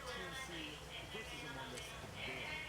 TNC versus Among Us again.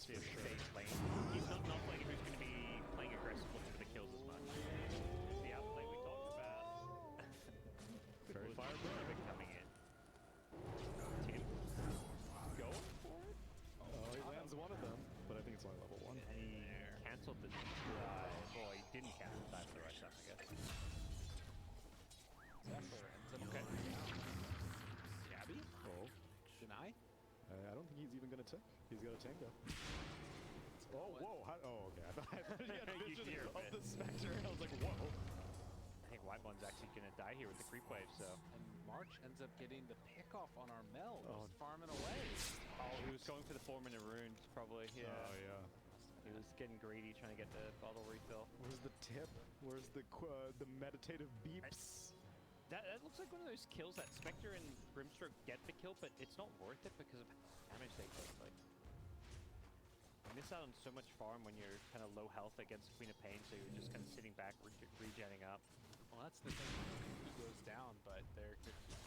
lanes for sure. safe lane. He's not playing who's going to be playing aggressive looking for the kills as much. The outplay we talked about. Very Fire coming in. Tim going for it? Oh, he lands one of them, but I think it's only level 1. And he cancelled the dive. Well, he didn't cancel the dive for the right stuff, I guess. Zephyr ends up Okay. Gabby? Oh. Deny? I don't think he's even gonna tick. He's got a tango. Oh, whoa! Oh, okay. I thought you had a You vision hear of it. the Spectre, and I was like, whoa. I think Whitebond's actually going to die here with the creep wave, so. And March ends up getting the pick off on our Mel. Oh. Just farming away. Oh, he was going for the 4-minute runes, probably. Yeah. Oh, yeah. He was getting greedy, trying to get the bottle refill. Where's the tip? Where's the meditative beeps? That looks like one of those kills that Spectre and Brimstroke get the kill, but it's not worth it because of how much damage they take. Like, you miss out on so much farm when you're kind of low health against Queen of Pain, so you're just kind of sitting back, regenning up. Well, that's the thing. He goes down, but they're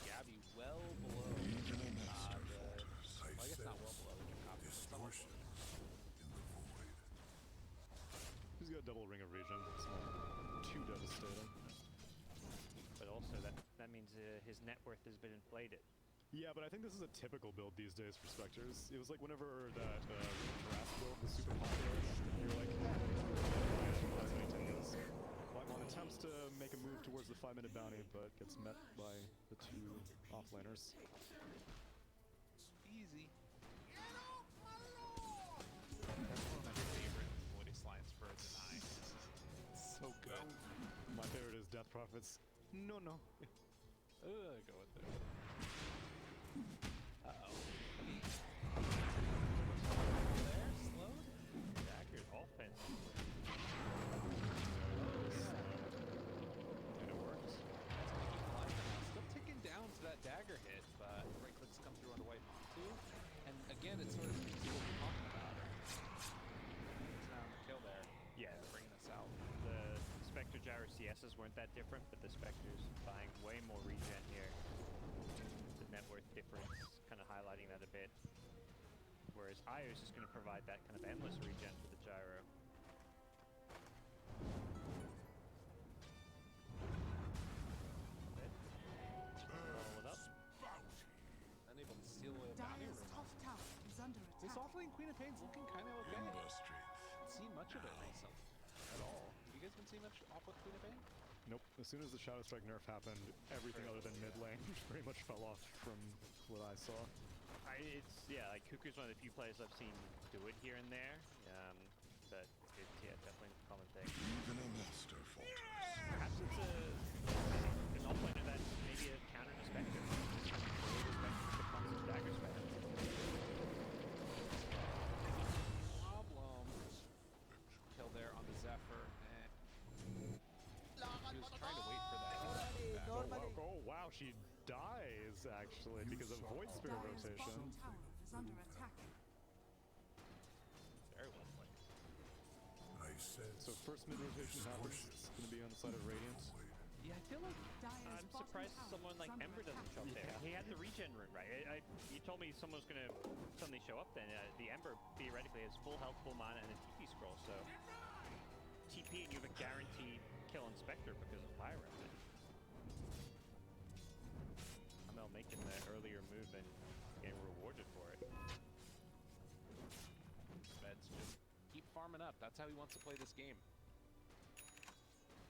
Gabby well below well, I guess not well below the Jacob. Distortion in the void. He's got a double ring of regen. It's not too devastating. But also, that means his net worth has been inflated. Yeah, but I think this is a typical build these days for Spectres. It was like whenever that Giraffe build was super popular, you were like, that's many tangos. Whitemon attempts to make a move towards the 5-minute bounty, but gets met by the 2 offlaners. Easy. That's one of my favorite voice lines for a deny. So good. My favorite is Death Prophet's, no. Go with it. Uh-oh. There, slowed. Dagger's offense. And it works. Still ticking down to that dagger hit, but right clicks come through onto Whitemon too. And again, it sort of speaks to what we're talking about. It's not on the kill there. Yeah, Bringing us out. the Spectre Gyro CSs weren't that different, but the Spectre's buying way more regen here. The net worth difference kind of highlighting that a bit. Whereas Io's is going to provide that kind of endless regen for the Gyro. Roll it up. Unable to steal away a bounty Dire's room. top tower is under attack. This offlane Queen of Pain's looking kind of okay. Ember strength. Haven't seen much of it recently at all. Have you guys been seeing much off with Queen of Pain? Nope. As soon as the Shadow Strike nerf happened, everything other than mid lane pretty much fell off from what I saw. Yeah, like Cuckoo's one of the few players I've seen do it here and there. But it's definitely a common thing. Even a master falters. Perhaps it's an offlaner that maybe a counter to Spectre. Becomes a dagger spec. Problem. Kill there on the Zephyr. He was trying to wait for that. Oh wow, she dies actually because of Void Spirit Dire's bottom rotation. tower is under attack. Very well played. I said. So first mid rotation happens. It's going to be on the side of Radiant. Yeah, I feel like Dire's I'm bottom surprised tower someone is like under Ember doesn't attack. show up there. Yeah. He had the regen rune, right? You told me someone was going to suddenly show up then. The Ember theoretically has full health, full mana, and a TP scroll, so TP and you have a guaranteed kill on Spectre because of Fire Remnant. Amel making the earlier move and getting rewarded for it. Meds just keep farming up. That's how he wants to play this game.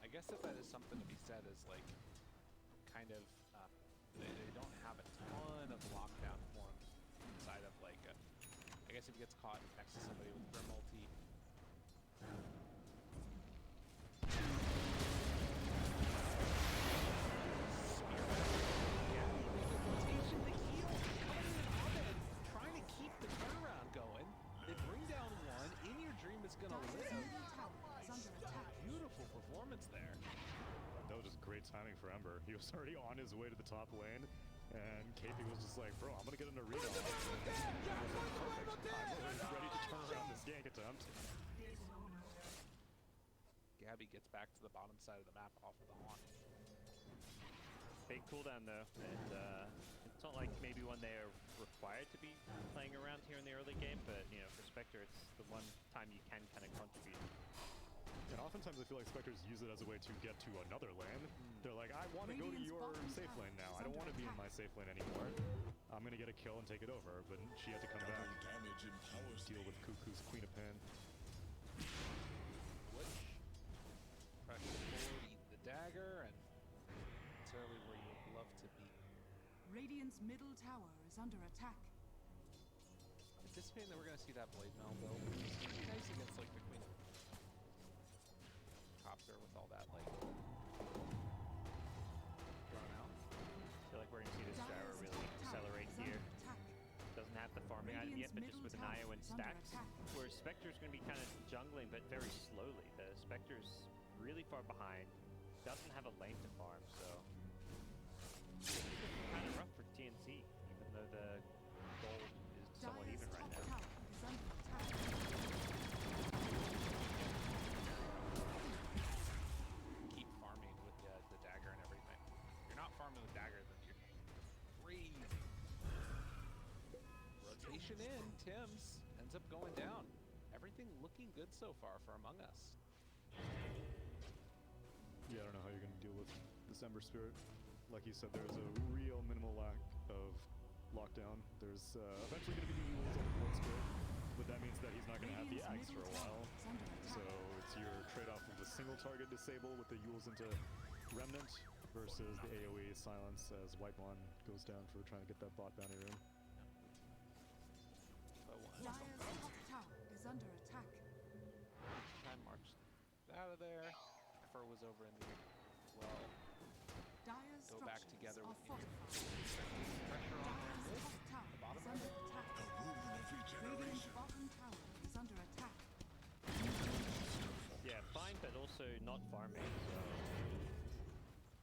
I guess that is something to be said as like kind of they don't have a ton of lockdown for him inside of like I guess if he gets caught next to somebody with Grim ulti. Trying to keep the turnaround going. They bring down one. In Your Dream is gonna Dire's live. middle tower is under attack. Beautiful performance there. That was just great timing for Ember. He was already on his way to the top lane, and KP was just like, bro, I'm going to get an arena. I'm ready to turn around this gank attempt. Gabby gets back to the bottom side of the map off of the Haunt. Big cooldown though, and it's not like maybe when they are required to be playing around here in the early game, but you know, for Spectre, it's the one time you can kind of contribute. And oftentimes I feel like Spectres use it as a way to get to another lane. They're like, I want to go to Radiant's your bottom safe tower lane now. is I don't under want to be in attack. my safe lane anymore. I'm going to get a kill and take it over, but she had to come back. Double damage empowers Deal me. with Cuckoo's Queen of Pain. Which pressure forward, eat the dagger, and necessarily where you would love to be. Radiant's middle tower is under attack. Anticipating that we're going to see that blade mail build, which is pretty nice against like the Queen Copter with all that like drawn out. I feel like we're gonna see this gyro Dire's really top tower accelerate is here. under attack. Doesn't have the farming item yet, Radiant's but just middle with an tower IO and is under stacks, attack. where Spectre's going to be kind of jungling, but very slowly. The Spectre's really far behind, doesn't have a lane to farm, so kind of rough for TNC, even though the gold is somewhat Dire's even right top now. tower is under attack. Keep farming with the dagger and everything. If you're not farming with dagger, then you're crazy. Rotation in, Tim's ends up going down. Everything looking good so far for Among Us. Yeah, I don't know how you're going to deal with December Spirit. Like you said, there's a real minimal lack of lockdown. There's eventually going to be new rules on Blood Spirit, but that means that he's not going to have the Axe Radiant's for a middle while. tower is under So attack. it's your trade-off of the single target disable with the Yules into Remnant versus the AoE silence as Whitemon goes down for trying to get that bot bounty rune. But one Dire's top tower is under attack. time marched out of there. Effer was over in the well. Dire's Go back structures together are with fortified. Pressure on their Dire's mid. top tower bottom is under attack. A rune every Radiant's generation. bottom tower is under attack. Yeah, fine, but also not farming, so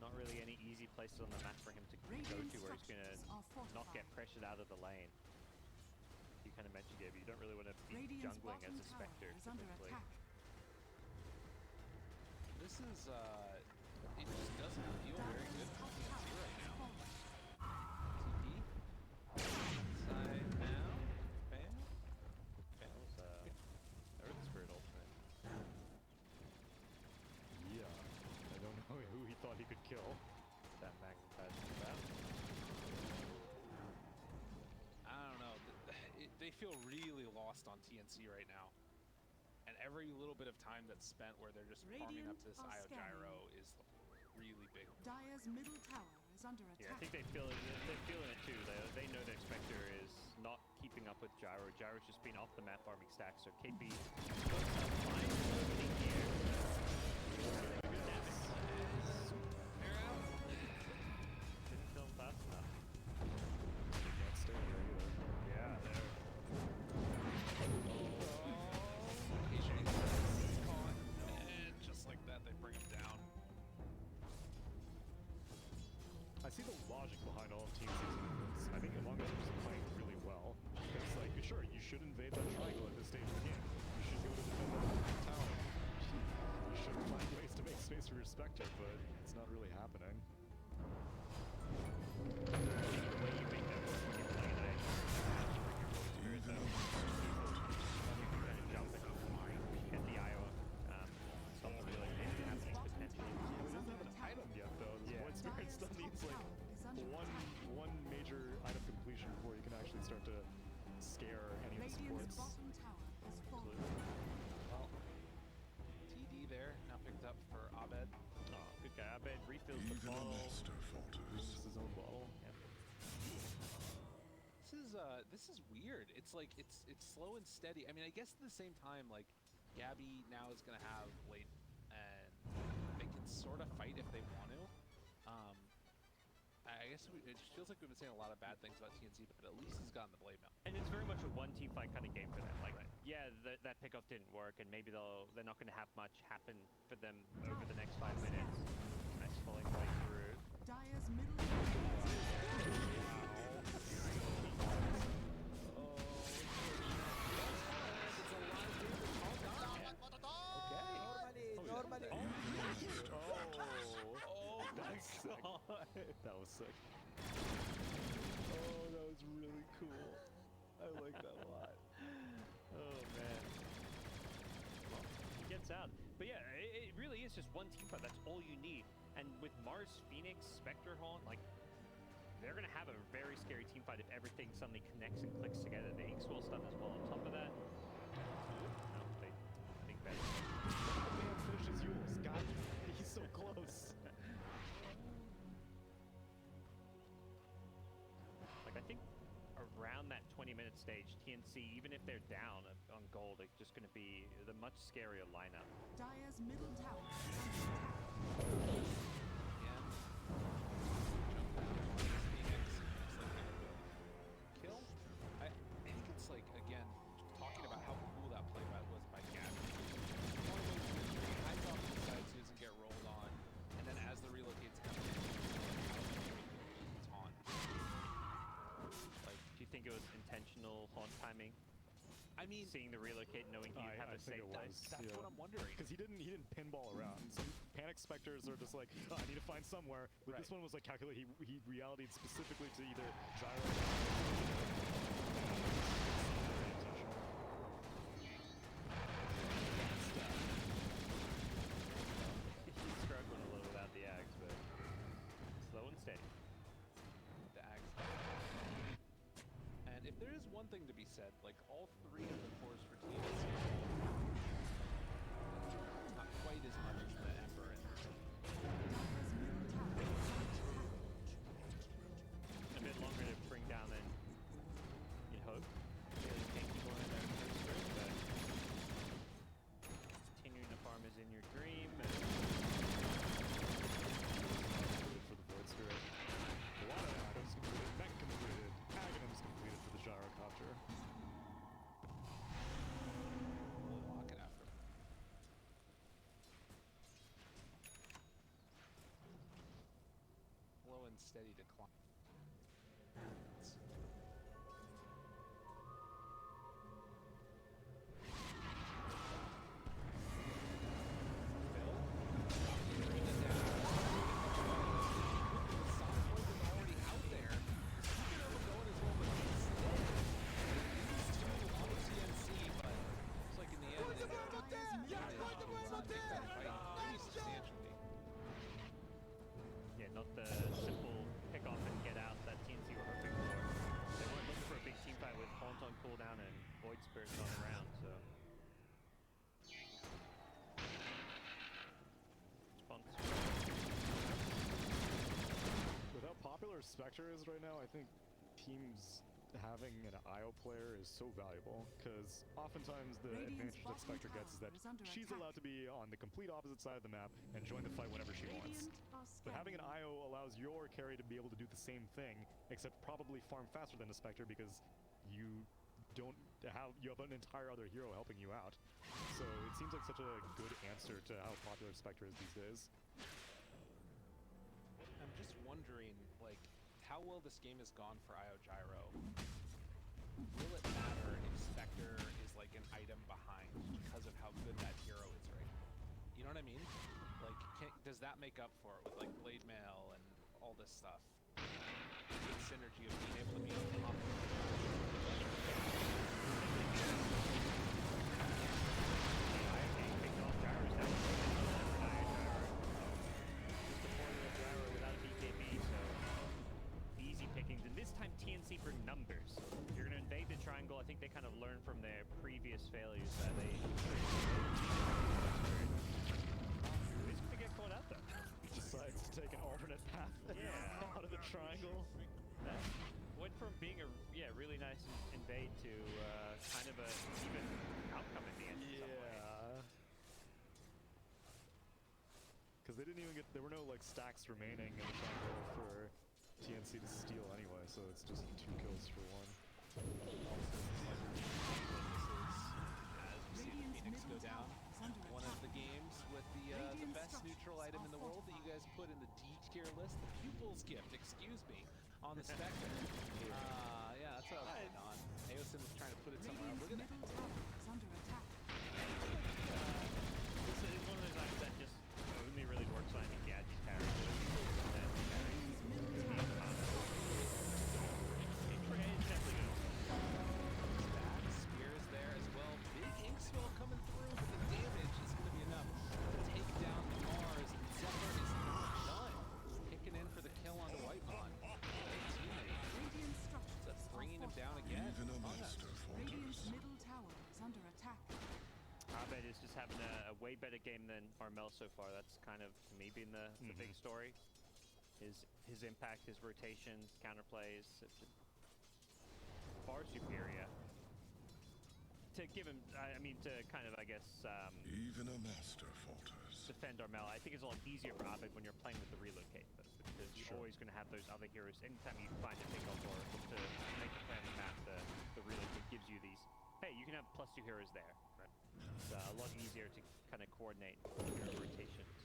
not really any easy places on the map for him to go Radiant to where he's going structures are to not get fortified. pressured out of the lane. You kind of mentioned, Gabe, you don't really want to be Radiant's jungling bottom as a tower Spectre, is under typically. attack. This is it just doesn't feel very good Dire's for top TNC tower right is now. fallen. TP. Side down. Fan. That was Earth Spirit ultimate. Yeah, I don't know who he thought he could kill. That magnetized for that. I don't know. They feel really lost on TNC right now. And every little bit of time that's spent where they're just farming up Radiant to this are IO gyro scanning. is really big. Dire's middle tower is under Yeah, I attack. think they're feeling it too. They know that Spectre is not keeping up with Gyro. Gyro's just been off the map farming stacks, so KP goes up fine opening here. Good damage. They're out. Didn't kill him fast enough. Can't stay there either. Yeah, they're And just like that, they bring him down. I see the logic behind all of TNC's movements. I think Among Us is just playing really well. It's like, sure, you should invade that triangle at this stage of the game. You should go to defend that tower. You should find ways to make space for your Spectre, but it's not really happening. the way you make that work when you're playing an ice. Bring your Road Spirit though. You can kind of jump and get the IO. Stop the really anything happening potentially. Yeah, but it doesn't have an item yet, though. This Void Spirit Dire's still top needs like tower is under attack. one major item completion before you can actually start to scare any of the Radiant's supports. bottom tower is fallen. Well, TD there, now picked up for Abed. Oh, good guy. I bet refills the Even a bottle. master falters. Uses his own bottle. This is weird. It's like it's slow and steady. I mean, I guess at the same time, like Gabby now is gonna have Blade, and they can sort of fight if they want to. I guess it feels like we've been saying a lot of bad things about TNC, but at least he's gotten the Blade mail. And it's very much a one team fight kind of game for them. Like, yeah, that pickoff didn't work, and maybe they're not going to have much happen for them over the next 5 minutes. Nice falling play through. Dire's middle tower is Normally. That was sick. Oh, that was really cool. I like that a lot. Oh man. Well, he gets out. But yeah, it really is just one team fight. That's all you need. And with Mars, Phoenix, Spectre Haunt, like, they're gonna have a very scary team fight if everything suddenly connects and clicks together. The Inkswell stun as well on top of that. No, they think better. The man finishes Yules. God, he's so close. Like, I think around that 20-minute stage, TNC, even if they're down on gold, are just gonna be the much scarier lineup. Dire's middle tower is under attack. Again, jump down on this Phoenix. Looks like they're gonna kill. I think it's like, again, talking about how cool that play was by Gavin. One way to the hides off to the side so he doesn't get rolled on, and then as the relocates coming in, it's on. Like, do you think it was intentional haunt timing? I mean, Seeing the relocate, knowing you have I a think safe it time? was. that's what I'm wondering. Because he didn't pinball around. Some Panic Spectres are just like, oh, I need to find somewhere. But this Right. one was like calculate. He realityed specifically to either gyro. He's struggling a little without the axe, but slow and steady. The Ags. And if there is one thing to be said, like all three of the cores for TNC, not quite as much as the Ember and Dire's middle tower is under attack. A bit longer to bring down than you'd hope. Really tanky going in there first, but continuing to farm is in your dream. For the Void Spirit. A lot of items completed. Mech completed. Aghanims completed for the gyrocopter. really walking after him. Slow and steady decline. Yeah, not the simple pick off and get out that TNC were hoping for. They weren't looking for a big team fight with Haunt on cooldown and Void Spirit on around, so. Sponsor. With how popular Spectre is right now, I think teams having an IO player is so valuable, because oftentimes the Radiant's advantage that bottom Spectre gets is that tower is under she's attack. allowed to be on the complete opposite side of the map and join the fight whenever she wants. Radiant are But having an scanning. IO allows your carry to be able to do the same thing, except probably farm faster than the Spectre because you have an entire other hero helping you out. So it seems like such a good answer to how popular Spectre is these days. I'm just wondering, like, how well this game has gone for IO Gyro. Will it matter if Spectre is like an item behind because of how good that hero is right now? You know what I mean? Like, does that make up for it with like Blade Mail and all this stuff? The synergy of being able to be on top of it. TNC for numbers. You're going to invade the triangle. I think they kind of learned from their previous failures that they it's going to get caught out though. Decides to take an alternate path out of the triangle. That went from being a really nice invade to kind of a even outcome at the end. Yeah. Because they didn't even get, there were no like stacks remaining in the triangle for TNC to steal anyway, so it's just 2 kills for 1. As we see the Phoenix go down, one of the games with the best neutral item in the world that you guys put in the D tier list, the Pupil's Gift, excuse me, on the Spectre. Yeah, that's what I was putting on. Aosin was trying to put it somewhere else. Look at that. Middle tower is under attack. This is one of those items that just only really works on, I think, Gadget's character. Radiant's middle tower way better game than Armel so far. That's kind of, to me, been the big story. His impact, his rotations, counterplays, it's just far superior. To give him, I mean, to kind of, I guess, Even a master falters. defend Armel, I think it's a lot easier for Abed when you're playing with the relocate, though, because you're always going to have those other heroes. Anytime you find a pickup or look to make a play on the map, the relocate gives you these, hey, you can have +2 heroes there. Right? It's a lot easier to kind of coordinate your rotations.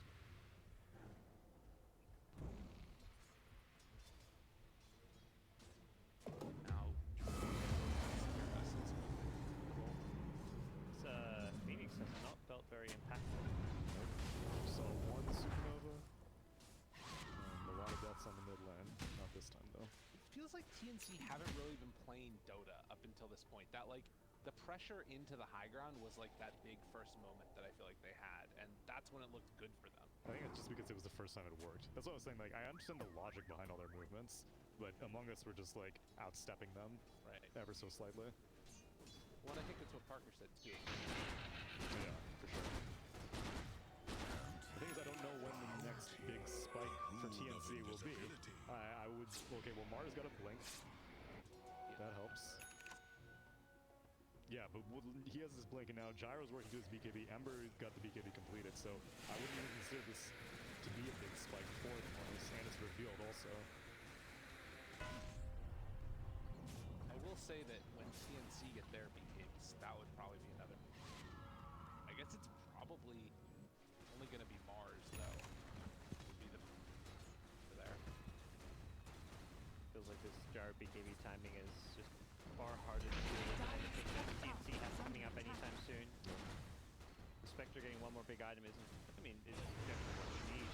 Now, Phoenix has not felt very impactful. So one supernova. And a lot of deaths on the mid lane. Not this time though. it feels like TNC haven't really been playing Dota up until this point. That like the pressure into the high ground was like that big first moment that I feel like they had, and that's when it looked good for them. I think it's just because it was the first time it worked. That's what I was saying. Like, I understand the logic behind all their movements, but Among Us were just like outstepping them, Right. ever so slightly. Well, and I think that's what Parker said too. Yeah, for sure. The thing is, I don't know when the next big spike for TNC will be. I would. Okay, well, Mars got a blink. That helps. Yeah, but he has his blink, and now Gyro's working to his BKB. Ember got the BKB completed, so I wouldn't even consider this to be a big spike for the Mars, and it's revealed also. I will say that when TNC get their BKs, that would probably be another. I guess it's probably only going to be Mars, though. Would be the there. Feels like this Gyro BKB timing is just far harder to do than anything that TNC has coming up anytime soon. The Spectre getting one more big item isn't, I mean, it's definitely what you need.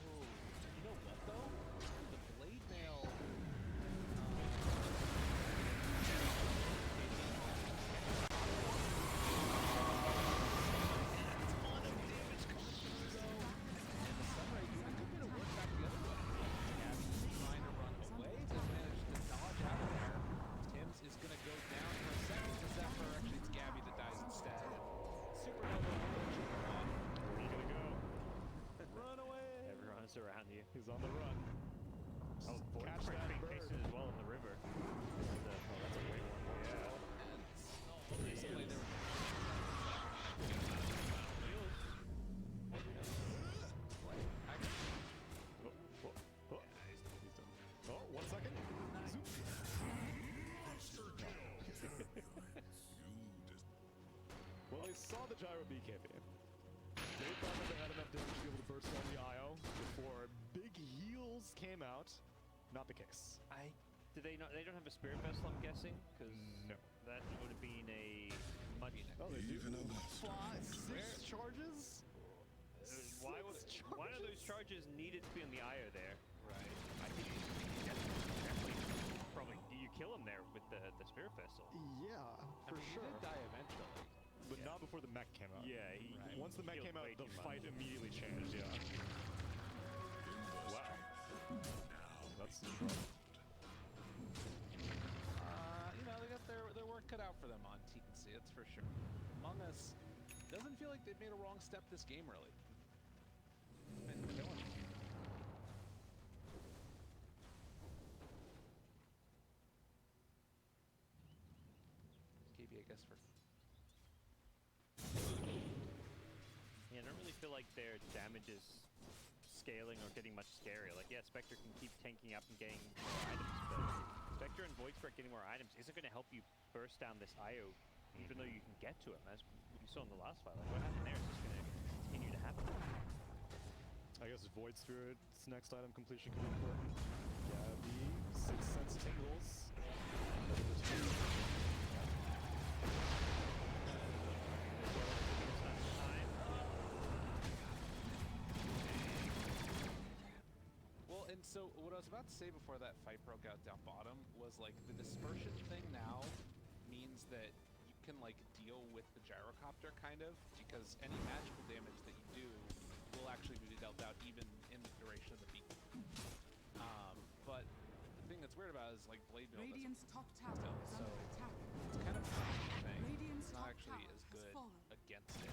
Oh, you know what though? The blade mail. And the Sunray unit could get a work back the other way. Gabby's trying to run away, just managed to dodge out of there. Tim's is gonna go down for a second to Zephyr. Actually, it's Gabby that dies instead. Supernova will off. Where are you gonna go? Run away! Everyone's around you. He's on the run. Oh, Void Catch Spring that being bird. pasted as well in the river. That's a great one. Yeah. And recently there was Oh, he's done. Oh, 1 second. Zoop. Well, they saw the Gyro BKB. They thought that they had enough damage to be able to burst on the IO before big heals came out. Not the case. They don't have a Spirit Vessel, I'm guessing? Because No. that would have been a much... Oh, they do. Even a master 6 charges? Why are those charges needed to be on the IO there? right. I think you definitely probably you kill him there with the Spirit Vessel. Yeah, I mean, he did die eventually. But not before the mech came out. Yeah, Right. Once the mech healed came out, way the too much. fight immediately changed, yeah. Wow. That's You know, they got their work cut out for them on TNC, that's for sure. Among Us doesn't feel like they've made a wrong step this game, really. Been killing it. KB, I guess, for Yeah, I don't really feel like their damage is scaling or getting much scarier. Like, yeah, Spectre can keep tanking up and getting more items, but Spectre and Void Spirit getting more items isn't going to help you burst down this IO, even though you can get to him, as we saw in the last fight. Like, what happened there is just going to continue to happen. I guess Void Spirit's next item completion could be important. Gabby, 6 cents tingles. Well, and so what I was about to say before that fight broke out down bottom was like the dispersion thing now means that you can like deal with the gyrocopter kind of, because any magical damage that you do will actually be dealt out even in the duration of the beat. But the thing that's weird about it is like Blade Mail doesn't Radiant's top tower still, is so under attack. it's kind of a thing. Radiant's It's not top actually tower as has good fallen. against it.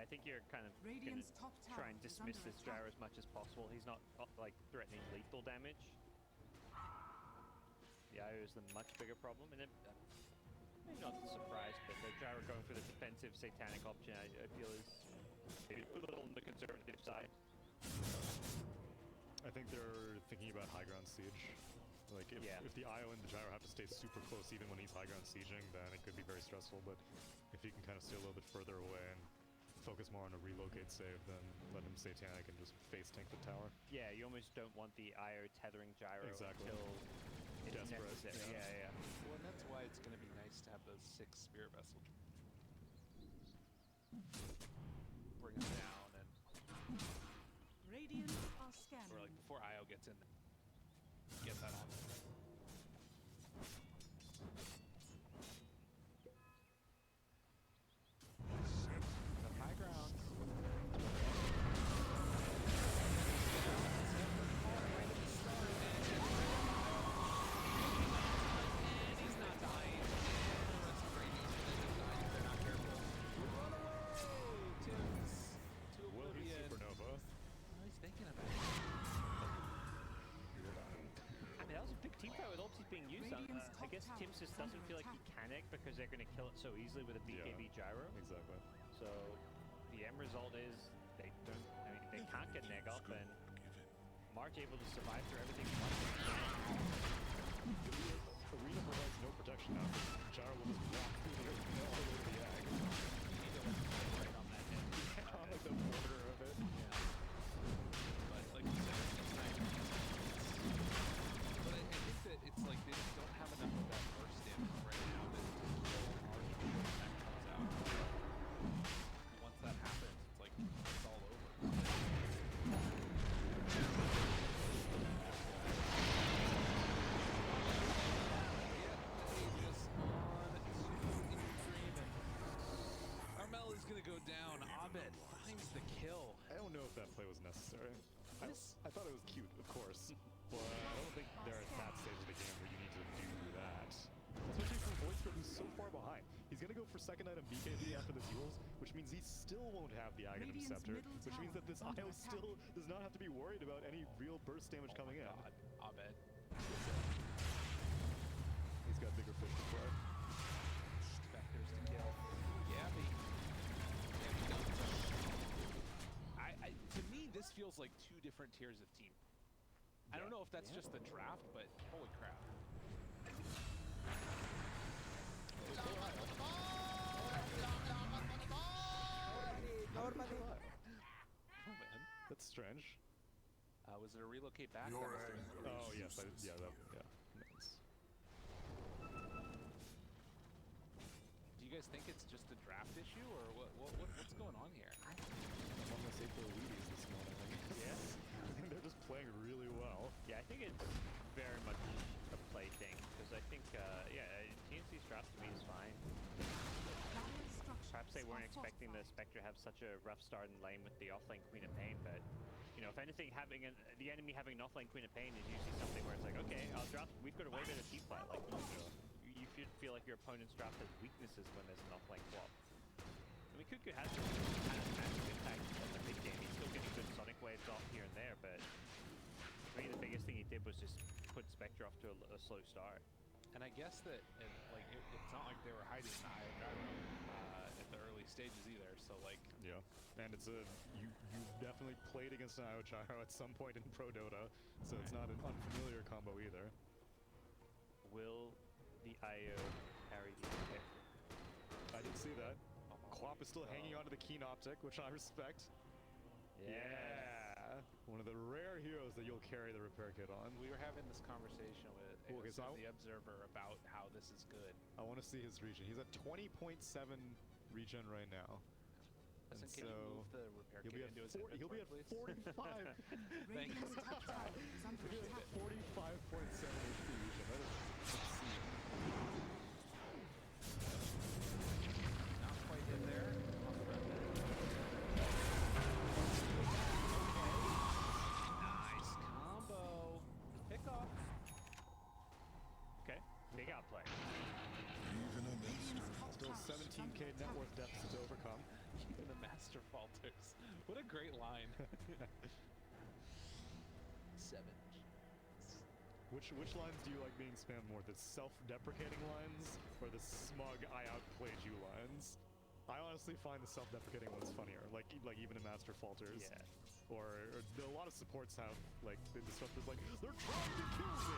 I think you're kind of going Radiant's to top try tower and is dismiss under this attack. gyro as much as possible. He's not like threatening lethal damage. The IO is the much bigger problem, and maybe not surprised, but the gyro going for the defensive satanic option, I feel is maybe a little on the conservative side. I think they're thinking about high ground siege. Like, if the IO and the gyro have to stay super close even when he's high ground sieging, then it could be very stressful, but if he can kind of stay a little bit further away and focus more on a relocate save than let him satanic and just face tank the tower. Yeah, you almost don't want the IO tethering gyro Exactly. until it's Desperate, necessary. yeah. Yeah. Well, and that's why it's going to be nice to have those 6 spirit vessels. Bring them down and Radiant are scanning. or like before IO gets in, get that on. The high ground. And he's not dying. And the rest of Radiant isn't dying if they're not careful. Run away, Tim's to Will he oblivion. supernova? Oh, he's thinking about it. I mean, that was a big team fight with ultis being used. Radiant's I top guess tower Tim's just is under doesn't feel like he attack. can egg because they're going to kill it so easily with a BKB gyro. Exactly. So the end result is they don't. I mean, they can't get neg up, and March able to survive through everything. Arena provides no protection now. Gyro will just walk through the arena all the way to the egg. Right on that hit. On like the border of it. Yeah. But like you said, it's not even but I think that it's like they just don't have enough of that burst damage right now that kill March before the neck comes out. Once that happens, it's like it's all over. Armel is gonna go down. Abed finds the kill. I don't know if that play was necessary. I thought it was cute, of course, but I don't think they're at that stage of the game where you need to do that. Especially for Voidspread, who's so far behind. He's gonna go for second item BKB after the duels, which means he still won't have the Aghanim Radiant's Scepter, middle which means that this tower is IO under still does not have to be worried about any real burst damage coming in. God, Abed. He's got bigger fish to fry. Vectors to kill. Gabby. Gabby dumps him. To me, this feels like 2 different tiers of team. I don't know if that's just the draft, but holy crap. Oh man, that's strange. Was it a relocate back? Your That must have been- anger. Oh yes, yeah, nice. Do you guys think it's just a draft issue, or what's going on here? I'm on the safe for Wheaties this morning, I guess. Yeah. I think they're just playing really well. Yeah, I think it's very much a play thing because I think TNC's draft to me is fine. Perhaps they weren't expecting the Spectre to have such a rough start in lane with the offlane Queen of Pain, but you know, if anything, having the enemy having an offlane Queen of Pain is usually something where it's like, okay, I'll draft. We've got a way better team fight. Like you should feel like your opponent's draft has weaknesses when there's an offlane flop. I mean, Cuckoo has kind of massive impact on the mid game. He's still getting good Sonic waves off here and there, but I mean, the biggest thing he did was just put Spectre off to a slow start. And I guess that it's not like they were hiding the IO gyro at the early stages either. So like, Yeah, and it's you definitely played against an IO gyro at some point in Pro Dota, so it's not an unfamiliar combo either. Will the IO carry the pick? I didn't see that. Quap is still hanging onto the Keen Optic, which I respect. Yeah, one of the rare heroes that you'll carry the repair kit on. we were having this conversation with Okay, so the Observer about how this is good. I want to see his regen. He's at 20.7 regen right now. Listen, And can you so move the repair He'll kit be at into his 40, he'll be at inventory, please? 45. Radiant's top tower is under He'll be attack. at 45.7 HP regen. That is obscene. Not quite in there. Nice combo. Pick off. Okay, big outplay. Even a master Radiant's top Still tower is 17k under net attack. worth deficit to overcome. Even the master falters. What a great line. 7. Which lines do you like being spammed more? The self-deprecating lines or the smug "I outplayed you" lines? I honestly find the self-deprecating ones funnier. Like even in Master Falters. Yeah. Or a lot of supports have like the disruptors like they're trying to kill me.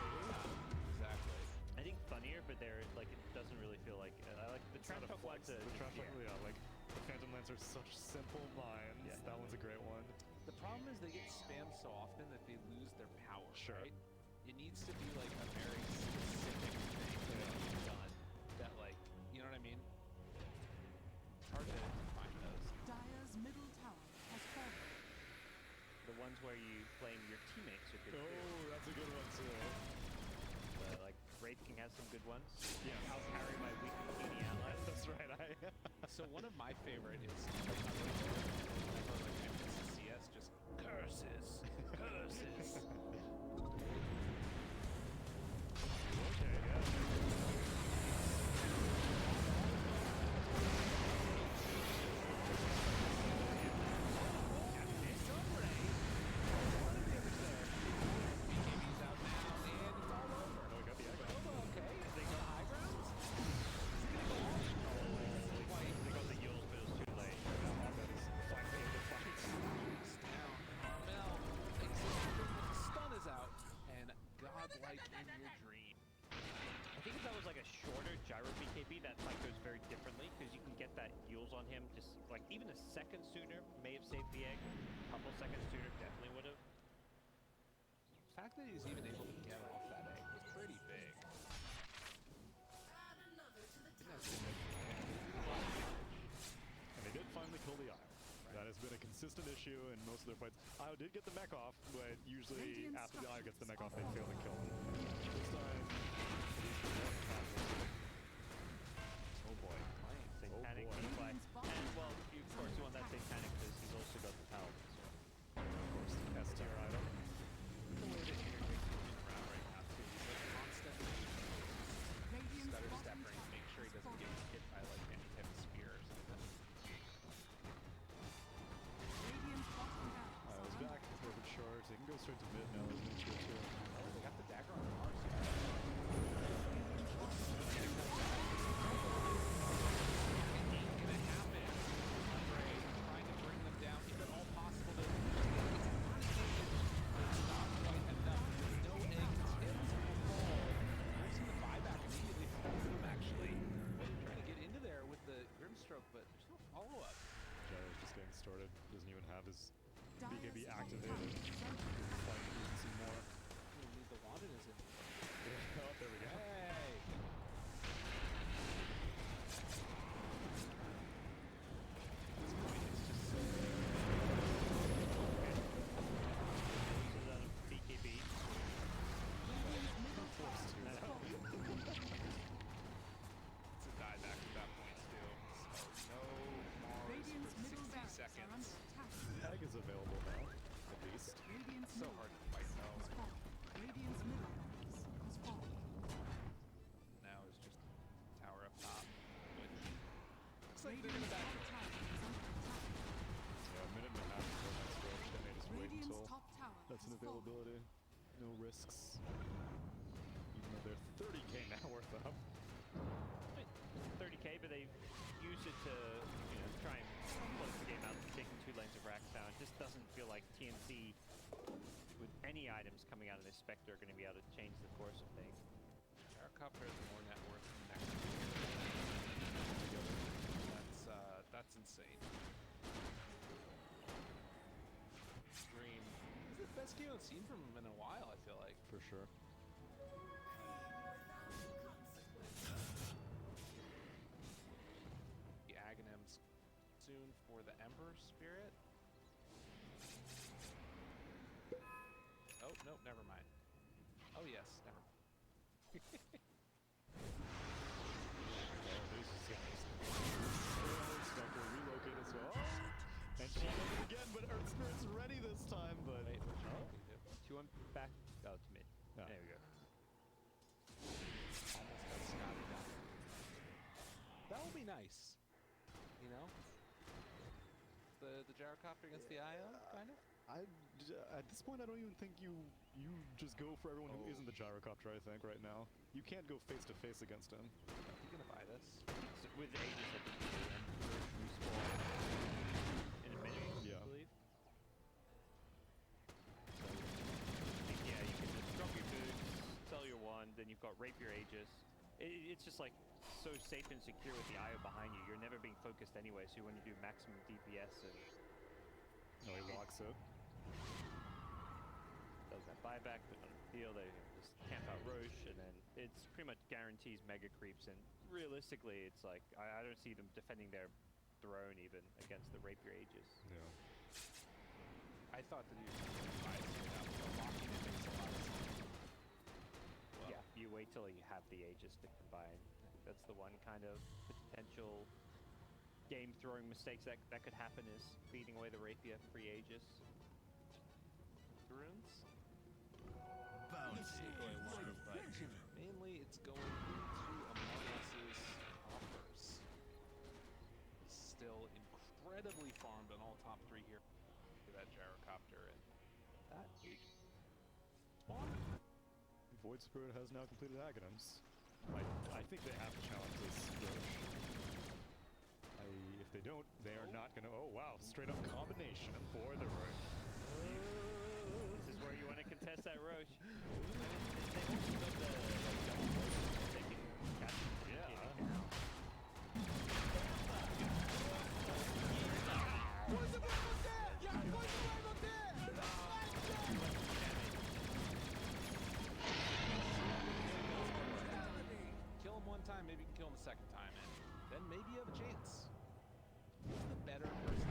Exactly. I think funnier, but like it doesn't really feel like I like the It's trash not a talk flex. ones. The trash talk, Yeah. yeah, like the Phantom Lance are such simple lines. Yeah. That one's a great one. The problem is they get spammed so often that they lose their power, Sure. right? It needs to be like a very specific thing that you've done that like, you know what I mean? It's hard to find those. Dire's middle tower has fallen. The ones where you blame your teammates are good too. Oh, that's a good one too. Like Wraith King has some good ones. Yeah. I'll carry my weak bikini allies. That's right. So one of my favorite is whenever like entrance to CS just curses. Okay, yeah. BKB's out now, and it's all over. Oh, we got the egg. Okay, they go high grounds. They got the Yules, but it was too late. That is finally in the fight. Down. Mel takes it. The stun is out, and godlike in your dream. I think if that was like a shorter gyro BKB, that fight goes very differently because you can get that Yules on him just like even a second sooner may have saved the egg. A couple seconds sooner definitely would have. The fact that he was even able to get off that egg was pretty big. And they did finally kill the Io. That has been a consistent issue in most of their fights. Io did get the mech off, but usually Radiant after the Io gets the mech off, they structures fail to are kill him. This time, he's been more confident. Oh boy. Satanic boy. Replay. Radiant's bottom And well, tower you, of is course you under want that attack. Satanic because he's also got the Paladin. So. Of course, S tier item. The way that interjects around right now too. He's like constantly Radiant's stutter bottom stepping to tower make sure he has doesn't get fallen. hit by like any type of spear or something. Radiant's bottom barracks I are was under back, attack. a bit short. He can go straight to mid now. He's in tier 2. Oh, they got the dagger on Mars. Ain't gonna happen. Andre trying to bring them down, if at all possible. To not quite enough. No egg tips will fall. Forcing the buyback immediately from them, actually. Trying to get into there with the Grimstroke, but there's no follow-up. Gyro's just getting started. Doesn't even have his Dire's BKB top activated. tower is under attack. Like, you can see more. We need the Wandanism. Oh, there we go. Hey! This point is just so Uses out of BKB. Radiant's middle tower has fallen. It's a dieback at that point still. So no Mars Radiant's for middle 60 barracks are seconds. under attack. Egg is available now, at least. Radiant's So middle hard to fight barracks though. has fallen. Radiant's middle barracks has fallen. Now it's just tower up top. Which looks like they're Radiant's gonna back top tower is under attack. Yeah, a minute and a half before next roach. Then they just wait Radiant's until top tower that's an has fallen. availability. No risks. Even though they're 30k now worth of. 30k, but they use it to, try and close the game out, taking 2 lanes of racks down. It just doesn't feel like TNC, with any items coming out of this Spectre, are going to be able to change the course of things. Aircopter has more net worth than next that's insane. Dream. This is the best game I've seen from him in a while, I feel like. For sure. The Aghanims soon for the Ember Spirit. Oh, nope, never mind. Oh, yes, never mind. These guys. Spectre relocated so. Oh! And she did it again, but Earth Spirit's ready this time, but. Wait, what you Oh. do? 2-1 back. Oh, to mid. Yeah. There we go. Almost got Scotty done. That will be nice. You know? the gyrocopter against the IO, kind of? At this point, I don't even think you just go for everyone who Oh. isn't the gyrocopter. I think right now you can't go face to face against him. You gonna buy this? So with Aegis, I think you do, and Roche respawn in a minute, Yeah. I believe. So, yeah, you can just drop your boots, sell your wand, then you've got Rapier Aegis. It's just like so safe and secure with the IO behind you. You're never being focused anyway, so you want to do maximum DPS and No, he locks it. does that buyback, but not a deal. They just camp out Roche, and then it's pretty much guarantees mega creeps. And realistically, it's like I don't see them defending their throne even against the Rapier Aegis. Yeah. I thought that he was going to buy straight up, but locking it makes a lot of sense. Well, Yeah, you wait till you have the Aegis to combine. That's the one kind of potential game throwing mistakes that could happen is beating away the Rapier free Aegis. runes? Bounty. Really long, but mainly it's going into Among Us's coffers. Still incredibly farmed on all top 3 here. That gyrocopter and that spawn. Void Spirit has now completed Aghanim's. I think they have to challenge this Roche. If they don't, they are not gonna. Oh wow, straight up combination for the Roche. This is where you want to contest that Roche. They also got the double Roche, they can catch it Yeah. now. Kill him one time, maybe you can kill him a second time, and then maybe you have a chance. Who's the better person